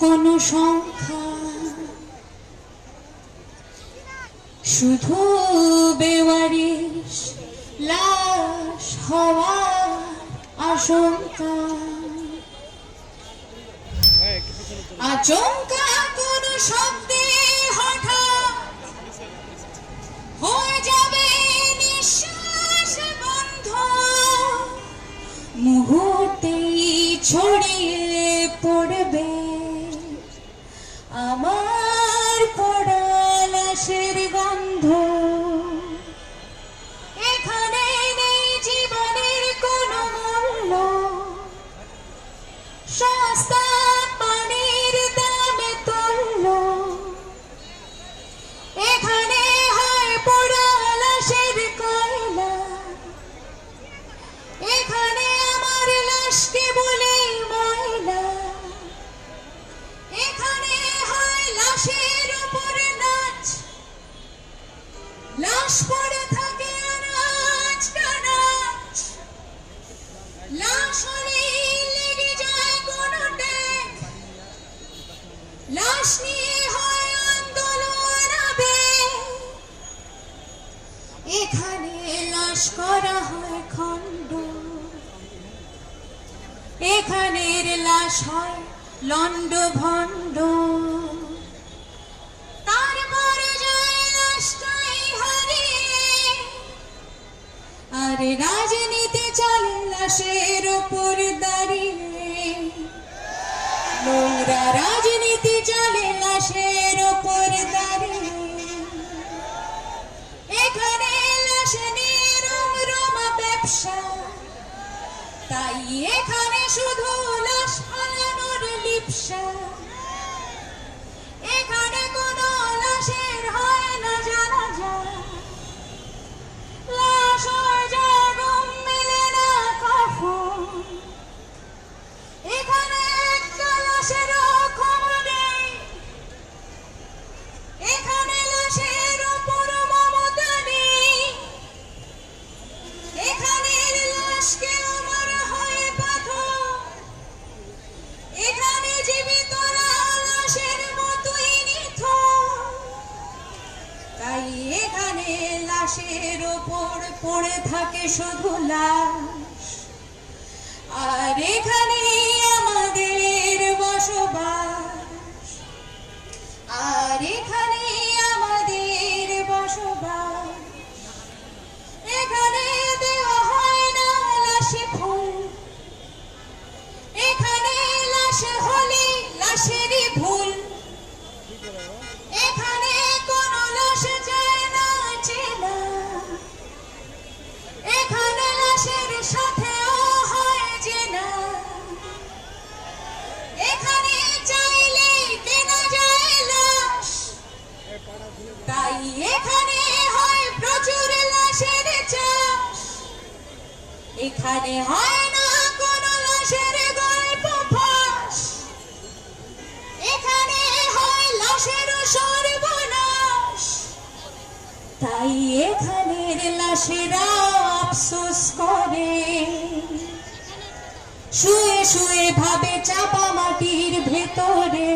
কোনো সংখ্যা, শুধু বেওয়ারিশ লাশ হওয়ার আশঙ্কা। আচমকা কোনো শব্দে হঠাৎ হয়ে যাবে নিঃশ্বাস বন্ধ, মুহূর্তেই ছড়িয়ে পড়বে আমার পড়া লাশের গন্ধ। এখানে নেই জীবনের কোনো মূল্য, সস্তা পানির দামে তুল্য। এখানে হয় পোড়া লাশের কয়লা, এখানে আমার লাশকে বলে ময়লা। এখানে হয় লাশের উপর নাচ, লাশ পড়ে থাকে আনাচ কানাচ। লাশ হলেই লেগে যায় কোনো ট্যাগ, লাশ নিয়ে হয় আন্দোলন আবেগ। এখানে লাশ করা হয় খণ্ড, এখানের লাশ হয় লন্ড ভণ্ড। তারপরে যায় লাশটাই হারিয়ে, আর রাজনীতি চলে লাশের ওপর দাঁড়িয়ে। নোংরা রাজনীতি চলে লাশের ওপর দাঁড়িয়ে। এখানে লাশ নিয়ে রমরমা ব্যবসা, তাই এখানে শুধু লাশ ফালানোর লিপ্সা। এখানে কোনো লাশের হয় না জানাজা, লাশ হয়ে যায় ঘুম মেলে না কখন। এখানে একটা লাশেরও খবর নেই, এখানে লাশের ওপর মমতা নেই। এখানের লাশকে আমার হয় পাথর, এখানে জীবিতরা লাশের মতোই নিথর। তাই এখানে লাশের ওপর পড়ে থাকে শুধু লাশ, আর এখানে আমাদের বসবাস। আর এখানে আমাদের বসবাস। এখানে দেওয়া হয় না লাশে ফুল, এখানে লাশ হলে লাশেরই ভুল। এখানে কোনো লাশ যায় না চেনা, এখানে লাশের সাথেও হয় চেনা। এখানে চাইলে কেনা যায় লাশ, তাই এখানে হয় প্রচুর লাশের চাষ। এখানে হয় না কোনো লাশের গল্প ফাঁস, এখানে হয় লাশের সর্বনাশ। তাই এখানের লাশেরা আফসোস করে, শুয়ে শুয়ে ভাবে চাপা মাটির ভেতরে।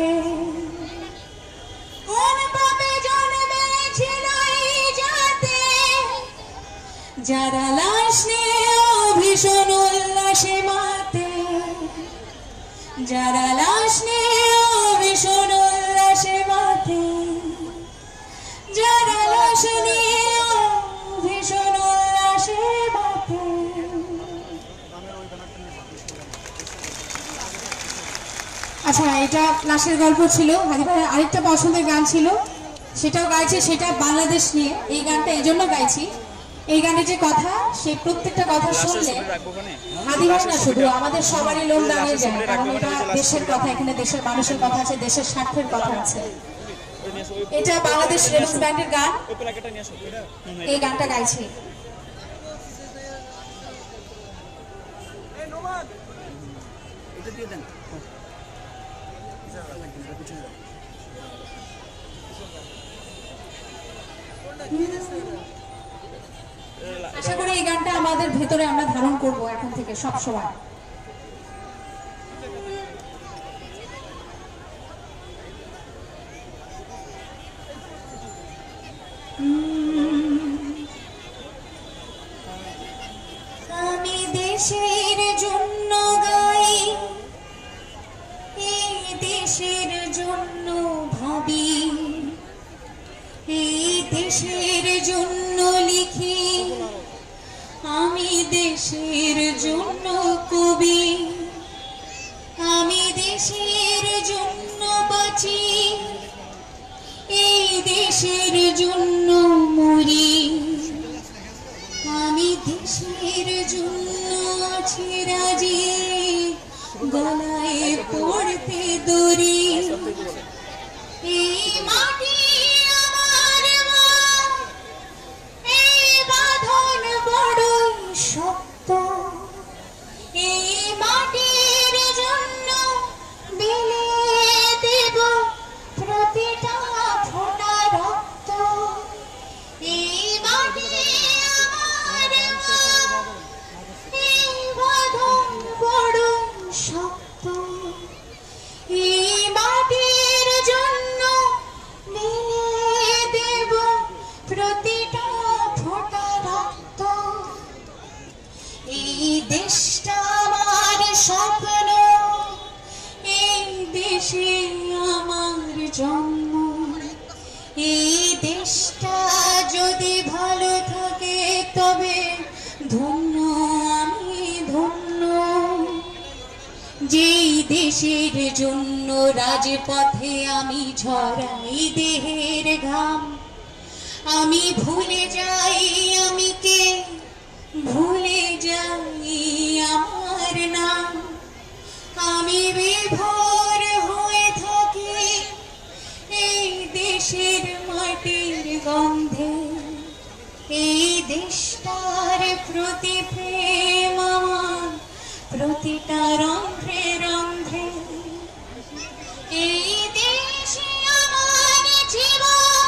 কোন পাপে জন্মেছিল এই জাতে, যারা লাশ নিয়ে ভীষণ উল্লাসে মাতে। যারা লাশ নিয়ে ভীষণ উল্লাসে মাতে, যারা লাশ নিয়ে ভীষণ উল্লাসে মাতে। আচ্ছা, এটা লাশের গল্প ছিল। হাজি ভাইয়ের আরেকটা পছন্দের গান ছিল, সেটাও গাইছে, সেটা বাংলাদেশ নিয়ে। এই গানটা এই জন্য গাইছি, এই গানের যে কথা, সেই প্রত্যেকটা কথা শুনলে হাদি ভাই না শুধু আমাদের সবারই লোক দাঁড়িয়ে যায়। কারণ এটা দেশের কথা, এখানে দেশের মানুষের কথা আছে, দেশের স্বার্থের কথা আছে। এটা বাংলাদেশ রেডস ব্যান্ডের গান, এই গানটা গাইছি। আশা করি এই গানটা আমাদের ভেতরে আমরা ধারণ করব এখন থেকে সব সময়। দেশের জন্য গাই, এই দেশের জন্য ভাবি, এই দেশের জন্য লিখি, আমি দেশের জন্য কবি, আমি দেশের জন্য বাঁচি, এই দেশের জন্য মরি, আমি দেশের জন্য আছি রাজি, গলায় পড়তে দড়ি। এই মাটি আমার মা, এই বাঁধন বড় শক্ত, এই মাটির জন্য বিলিয়ে দেব প্রতিটা ফোঁটা রক্ত। এই মাটি আমার মা, এই বাঁধন বড় শক্ত, এই মাটির জন্য বিলিয়ে দেব প্রতিটা ফোঁটা রক্ত। এই দেশটা আমার স্বপ্ন, এই দেশে আমার জন্ম, এই দেশটা যদি ভালো থাকে তবে ধন্য আমি ধন্য। যেই দেশের জন্য রাজপথে আমি ঝরাই দেহের ঘাম, আমি ভুলে যাই আমি কে, ভুলে যাই আমার নাম, আমি বিভোর হয়ে থাকি এই দেশের মাটির গন্ধে। এই দেশটার প্রতি প্রেম আমার প্রতিটা রন্ধ্রে রন্ধ্রে। এই দেশে আমার জীবন,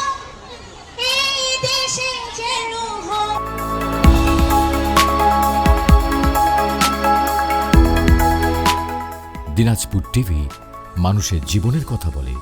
এই দেশে যেন হয়। দিনাজপুর টিভি মানুষের জীবনের কথা বলে।